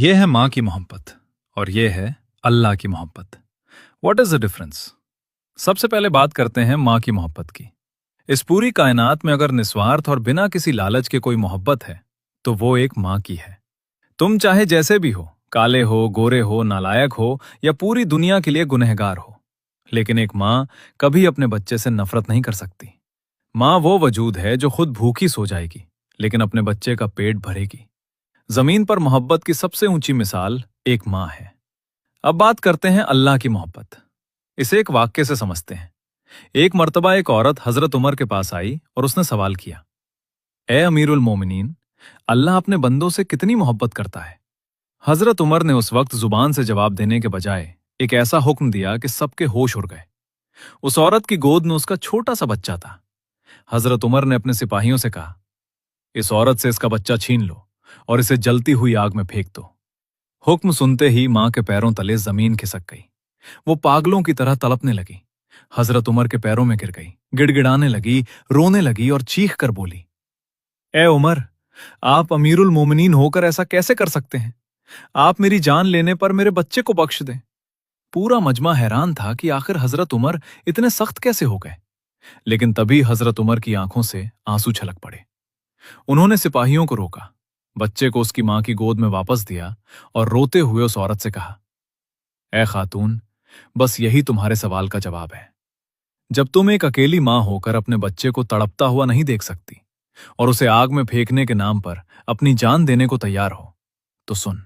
ये है माँ की मोहब्बत और ये है अल्लाह की मोहब्बत। What is the difference? सबसे पहले बात करते हैं माँ की मोहब्बत की। इस पूरी कायनात में अगर निस्वार्थ और बिना किसी लालच के कोई मोहब्बत है तो वो एक माँ की है। तुम चाहे जैसे भी हो, काले हो, गोरे हो, नालायक हो या पूरी दुनिया के लिए गुनहगार हो, लेकिन एक माँ कभी अपने बच्चे से नफरत नहीं कर सकती। माँ वो वजूद है जो खुद भूखी सो जाएगी लेकिन अपने बच्चे का पेट भरेगी। जमीन पर मोहब्बत की सबसे ऊंची मिसाल एक माँ है। अब बात करते हैं अल्लाह की मोहब्बत। इसे एक वाक्य से समझते हैं। एक मर्तबा एक औरत हजरत उमर के पास आई और उसने सवाल किया, ए अमीरुल मोमिनीन, अल्लाह अपने बंदों से कितनी मोहब्बत करता है? हजरत उमर ने उस वक्त जुबान से जवाब देने के बजाय एक ऐसा हुक्म दिया कि सबके होश उड़ गए। उस औरत की गोद में उसका छोटा सा बच्चा था। हजरत उमर ने अपने सिपाहियों से कहा, इस औरत से इसका बच्चा छीन लो और इसे जलती हुई आग में फेंक दो। हुक्म सुनते ही मां के पैरों तले जमीन खिसक गई। वो पागलों की तरह तड़पने लगी। हजरत उमर के पैरों में गिर गई, गिड़गिड़ाने लगी, रोने लगी और चीख कर बोली, ए उमर, आप अमीरुल मोमिनीन होकर ऐसा कैसे कर सकते हैं? आप मेरी जान लेने पर मेरे बच्चे को बख्श दें। पूरा मजमा हैरान था कि आखिर हजरत उमर इतने सख्त कैसे हो गए। लेकिन तभी हजरत उमर की आंखों से आंसू छलक पड़े। उन्होंने सिपाहियों को रोका, बच्चे को उसकी मां की गोद में वापस दिया और रोते हुए उस औरत से कहा, ए खातून, बस यही तुम्हारे सवाल का जवाब है। जब तुम एक अकेली मां होकर अपने बच्चे को तड़पता हुआ नहीं देख सकती और उसे आग में फेंकने के नाम पर अपनी जान देने को तैयार हो, तो सुन,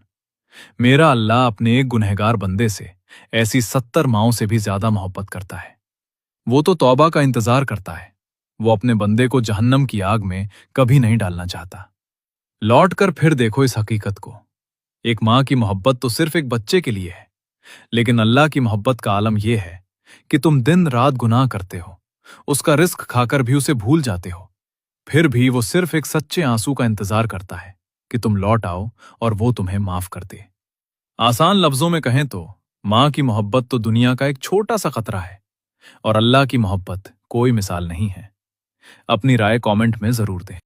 मेरा अल्लाह अपने एक गुनहगार बंदे से ऐसी 70 माओं से भी ज्यादा मोहब्बत करता है। वो तो तौबा का इंतजार करता है। वो अपने बंदे को जहन्नम की आग में कभी नहीं डालना चाहता। लौट कर फिर देखो इस हकीकत को। एक मां की मोहब्बत तो सिर्फ एक बच्चे के लिए है, लेकिन अल्लाह की मोहब्बत का आलम यह है कि तुम दिन रात गुनाह करते हो, उसका रिस्क खाकर भी उसे भूल जाते हो, फिर भी वो सिर्फ एक सच्चे आंसू का इंतजार करता है कि तुम लौट आओ और वो तुम्हें माफ कर दे। आसान लफ्जों में कहें तो मां की मोहब्बत तो दुनिया का एक छोटा सा खतरा है और अल्लाह की मोहब्बत कोई मिसाल नहीं है। अपनी राय कमेंट में जरूर दें।